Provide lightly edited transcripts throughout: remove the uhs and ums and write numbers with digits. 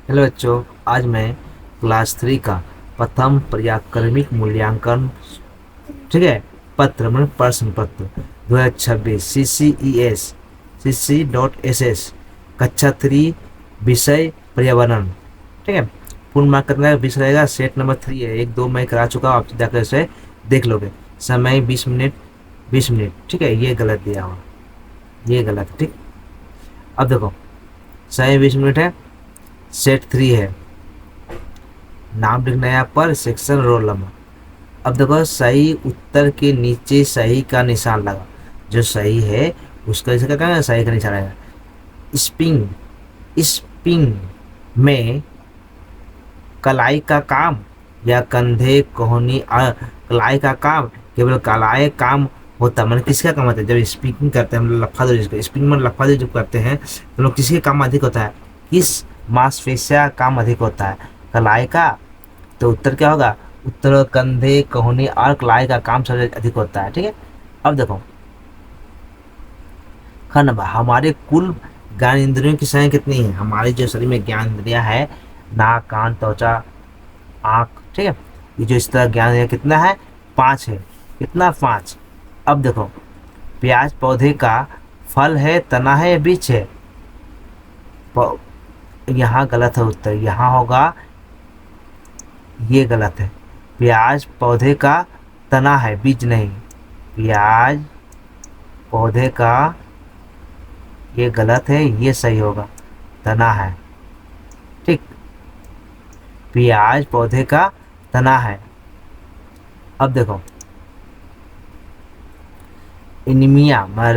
Hello बच्चों, आज मैं क्लास 3 का प्रथम पर्याक्रमिक मूल्यांकन, ठीक है, पत्र मतलब प्रश्न पत्र 2026 CCES कक्षा 3 विषय पर्यावरण, ठीक है। पूर्ण मार्क कितना विषय रहेगा? सेट नंबर 3 है। 1 2 मैं करा चुका हूँ, आप जाकर इसे देख लोगे। समय 20 मिनट, 20 मिनट, ठीक है। ये गलत दिया हुआ, ये गलत, ठीक। अब देखो, समय 20 मिनट है, सेट 3 है, नाम लिखना है यहाँ पर, सेक्शन, रोल नंबर। अब देखो, सही उत्तर के नीचे सही का निशान लगा, जो सही है उसका जैसे कहते हैं ना, सही का निशान आएगा। स्पिंग, स्पिंग में कलाई का काम या कंधे कोहनी कलाई का काम, केवल कलाई काम होता है। मतलब किसका काम होता है जब स्पीकिंग करते हैं, हम लोग लफादोजी, जिसको स्पीकिंग में लफादोजी जब करते हैं तो लोग किसके काम अधिक होता है? किस मांसपेशिया काम अधिक होता है? कलाई का। तो उत्तर क्या होगा? उत्तर कंधे कोहनी और कलाई का काम सबसे अधिक होता है, ठीक है। अब देखो, ख नंबर, हमारे कुल ज्ञान इंद्रियों की संख्या कितनी है? हमारे जो शरीर में ज्ञान इंद्रियां है, नाक, कान, त्वचा, आँख, ठीक है, ये जो इस तरह ज्ञान इंद्रियां कितना है? 5 है। कितना? 5। अब देखो, प्याज पौधे का फल है, तना है या बीज है? यहाँ गलत है उत्तर, यहाँ होगा, ये गलत है। प्याज पौधे का तना है, बीज नहीं। प्याज पौधे का, ये गलत है, ये सही होगा, तना है, ठीक। प्याज पौधे का तना है। अब देखो, एनीमिया मैं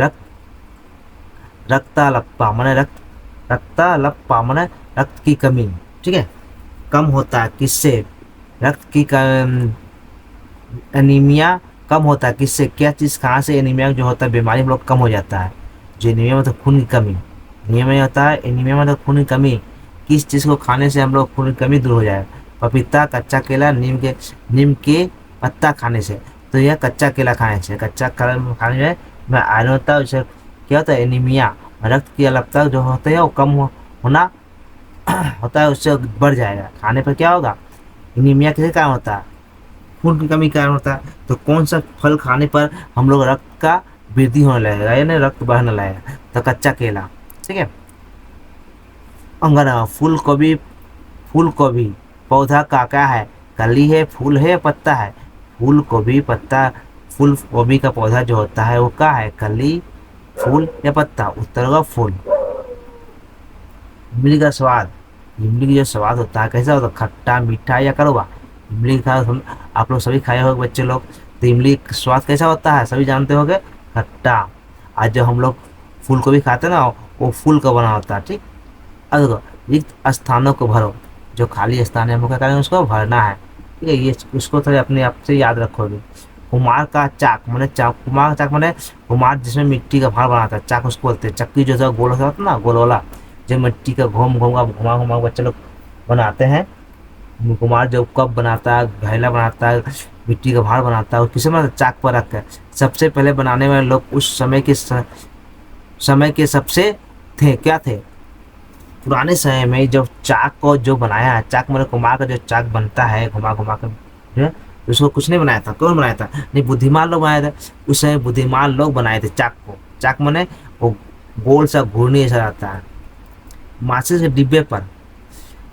रक्ताल्पता मैंने रक्ताल्पता मैंने रक्त की कमी, ठीक है, कम होता है किससे? रक्त की एनीमिया कम होता है किससे? क्या चीज़, कहाँ से एनीमिया जो होता है बीमारी हम लोग कम हो जाता है? जो एनीमिया मतलब खून की कमी, एनीमिया में होता है, एनीमिया मतलब खून की कमी। किस चीज़ को खाने से हम लोग खून की कमी दूर हो जाए? पपीता, कच्चा केला, नीम के पत्ता खाने से। तो यह कच्चा केला खाने से, कच्चा केला खाने से में आयरन होता है, उससे क्या होता है? एनीमिया, रक्त की अल्पता जो होता है वो कम होना होता है, उससे बढ़ जाएगा। खाने पर क्या होगा? एनीमिया किसके कारण होता है? खून की कमी के कारण होता है। तो कौन सा फल खाने पर हम लोग रक्त का वृद्धि होने लगेगा, यानी रक्त बढ़ने लगेगा? तो कच्चा केला, ठीक है। अंगना, फूल गोभी पौधा का क्या है? कली है, फूल है, पत्ता है? फूल गोभी पत्ता, फूल गोभी का पौधा जो होता है वो क्या है? कली, फूल या पत्ता? उत्तर होगा फूल। इमली का स्वाद, इमली का जो स्वाद होता है कैसा होता है? खट्टा, मीठा या कड़वा? इमली का हम आप लोग सभी खाए होंगे बच्चे लोग। तो इमली का स्वाद कैसा होता है सभी जानते होंगे? खट्टा। आज जो हम लोग फूल को भी खाते हैं ना, वो फूल का बना होता है, ठीक। अब देखो, रिक्त स्थानों को भरो, जो खाली स्थान है हम लोग क्या करेंगे? उसको भरना है, ठीक है। ये उसको थोड़ा अपने आप से याद रखोगे। कुम्हार का चाक मैंने कुम्हार का चाक मैंने कुम्हार जिसमें मिट्टी का भार बनाता है, चाक उसको बोलते हैं। चक्की जो है गोल होता है ना, गोल वाला, जो मिट्टी का घूम घूम का घुमा घुमा बच्चे लोग बनाते हैं। कुम्हार जो कप बनाता है, घैला बनाता है, मिट्टी का भार बनाता है, और किसे बनाता है? चाक पर रख कर। सबसे पहले बनाने वाले लोग उस समय के सबसे थे, क्या थे? पुराने समय में जब चाक को जो बनाया है, चाक मतलब घुमा कर जो चाक बनता है, घुमा घुमा कर जो है, उसको कुछ नहीं बनाया था। कौन बनाया था? नहीं, बुद्धिमान लोग बनाए थे। उस समय बुद्धिमान लोग बनाए थे चाक को। चाक मने वो गोल सा घूर्णी जैसा रहता है, माचिस के डिब्बे पर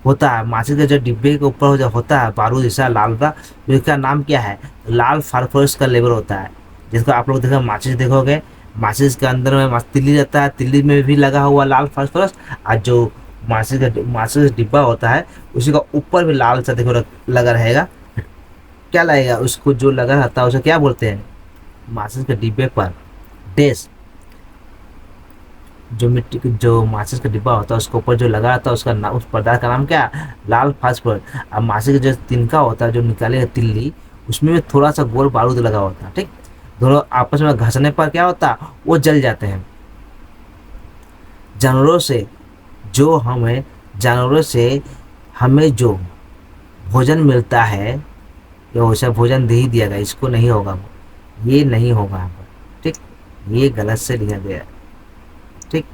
होता है। माचिस के जो डिब्बे के ऊपर जो होता है बारूद जैसा लाल का, तो इसका नाम क्या है? लाल फास्फोरस का लेवल होता है, जिसको आप लोग देखो माचिस देखोगे, माचिस के अंदर में तिल्ली रहता है, तिल्ली में भी लगा हुआ लाल फास्फोरस। और जो माचिस डिब्बा होता है उसी का ऊपर भी लाल सा देखो लगा रहेगा। क्या लगेगा उसको? जो लगा रहता है उसे क्या बोलते हैं? माचिस के डिब्बे पर डैश, जो मिट्टी जो माचिस का डिब्बा होता है उसके ऊपर जो लगा रहता है उसका नाम, उस पदार्थ का नाम क्या? लाल फास्फोरस। अब माचिस का जो तिनका होता है, जो निकालेगा तिल्ली, उसमें भी थोड़ा सा गोल बारूद लगा होता है, ठीक। दोनों आपस में घसने पर क्या होता है? वो जल जाते हैं। जानवरों से जो हमें जानवरों से हमें जो भोजन मिलता है, ये वैसा भोजन दे ही दिया गया, इसको नहीं होगा, ये नहीं होगा यहाँ पर, ठीक। ये गलत से लिया गया है, ठीक।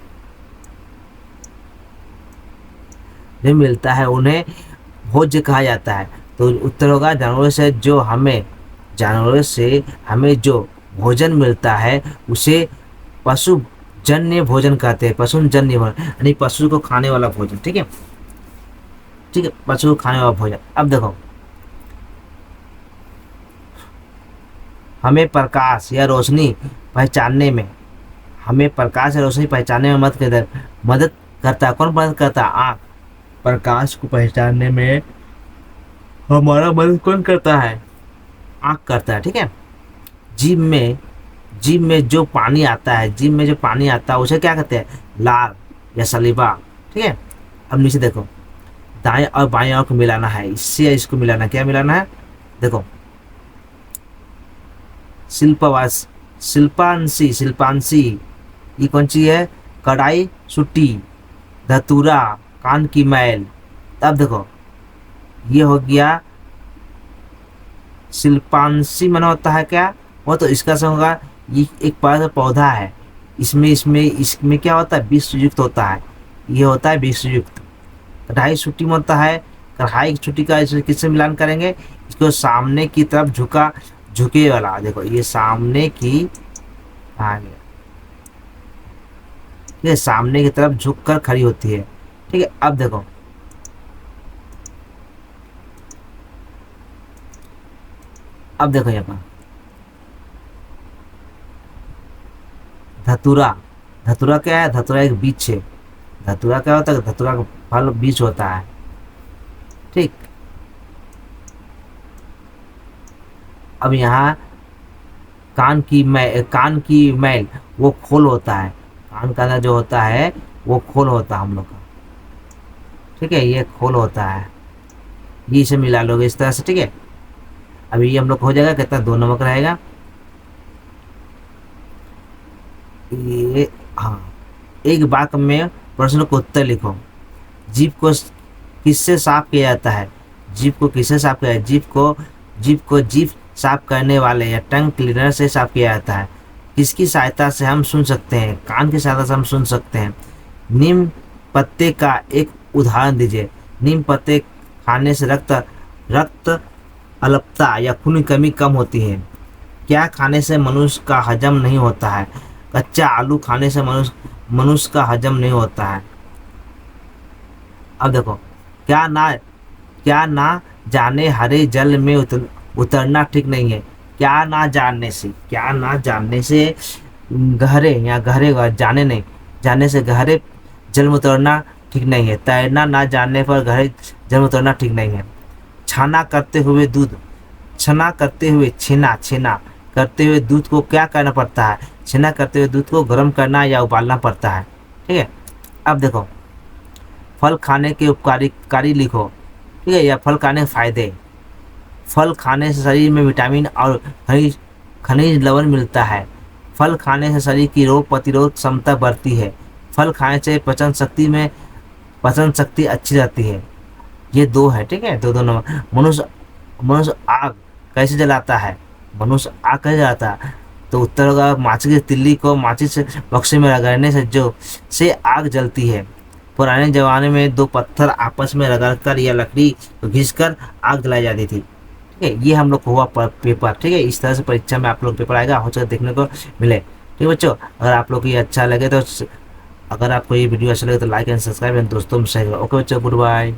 जो मिलता है उन्हें भोज्य कहा जाता है। तो उत्तर होगा जानवरों से हमें जो भोजन मिलता है उसे पशुजन्य भोजन कहते हैं। पशुजन्य भोजन यानी पशु को खाने वाला भोजन। ठीक है, ठीक है, पशु को खाने वाला भोजन। अब देखो, हमें प्रकाश या रोशनी पहचानने में मदद करता है। कौन मदद करता है? आँख। प्रकाश को पहचानने में हमारा मदद कौन करता है? आँख करता है। ठीक है, जीभ में जो पानी आता है उसे क्या कहते हैं? लार या सलीवा। ठीक है, अब नीचे देखो, दाएं और बाएं आंख को मिलाना है। इससे इसको मिलाना, क्या मिलाना है? देखो, शिल्पांशी ये कौन सी है? कड़ाई सुट्टी, धतूरा, कान की मैल। तब देखो, ये हो गया शिल्पांशी। माना होता है क्या? वो तो इसका से होगा, ये एक पौधा है, इसमें क्या होता है? विष युक्त होता है, ये होता है विष युक्त। कढ़ाई छुट्टी में होता है, कढ़ाई छुट्टी का किससे मिलान करेंगे? इसको सामने की तरफ झुके वाला। देखो, ये सामने की आगे, ये सामने की तरफ झुक कर खड़ी होती है। ठीक है, अब देखो, यहाँ पर धतूरा क्या है? धतूरा एक बीज है। धतूरा क्या होता है? धतूरा का फल बीज होता है। ठीक, अब यहाँ कान की मैल वो खोल होता है। कान का अंदर जो होता है वो खोल होता है हम लोग का। ठीक है, ये खोल होता है, ये इसे मिला लोगे इस तरह से। ठीक है, अभी ये हम लोग हो जाएगा कितना? 2 नंबर का रहेगा ये। हाँ, एक वाक्य में प्रश्न को उत्तर लिखो। जीभ को किससे साफ किया जाता है? जीभ को किससे साफ किया जाता है? जीभ साफ करने वाले या टंग क्लीनर से साफ किया जाता है। किसकी सहायता से हम सुन सकते हैं? कान की सहायता से हम सुन सकते हैं। नीम पत्ते का एक उदाहरण दीजिए। नीम पत्ते खाने से रक्त अल्पता या खून की कमी कम होती है। क्या खाने से मनुष्य का हजम नहीं होता है? कच्चा आलू खाने से मनुष्य का हजम नहीं होता है। अब देखो, क्या ना जाने हरे जल में उतरना ठीक नहीं है। क्या ना जानने से जाने से गहरे जल में उतरना ठीक नहीं है। तैरना ना जानने पर गहरे जल में उतरना ठीक नहीं है। छेना करते हुए दूध को क्या करना पड़ता है? छेना करते हुए दूध को गर्म करना या उबालना पड़ता है। ठीक है, अब देखो, फल खाने के उपकारी लिखो। ठीक है, या फल खाने के फायदे। फल खाने से शरीर में विटामिन और खनिज लवण मिलता है। फल खाने से शरीर की रोग प्रतिरोध क्षमता बढ़ती है। फल खाने से पाचन शक्ति अच्छी रहती है। ये 2 है। ठीक है, 2 नंबर। मनुष्य आग कैसे जलाता है? तो उत्तर होगा, माचिस की तिल्ली को माचिस बक्से में रगड़ने से आग जलती है। पुराने जमाने में 2 पत्थर आपस में रगड़कर या लकड़ी को घिसकर आग जलाई जाती थी। ठीक है, ये हम लोग को हुआ पेपर। ठीक है, इस तरह से परीक्षा में आप लोग पेपर आएगा, हो सकता देखने को मिले। ठीक है बच्चों, अगर आप लोग को ये अच्छा लगे तो, अगर आपको ये वीडियो अच्छा लगे तो लाइक एंड सब्सक्राइब एंड दोस्तों में शेयर करो। ओके बच्चों, गुड बाय।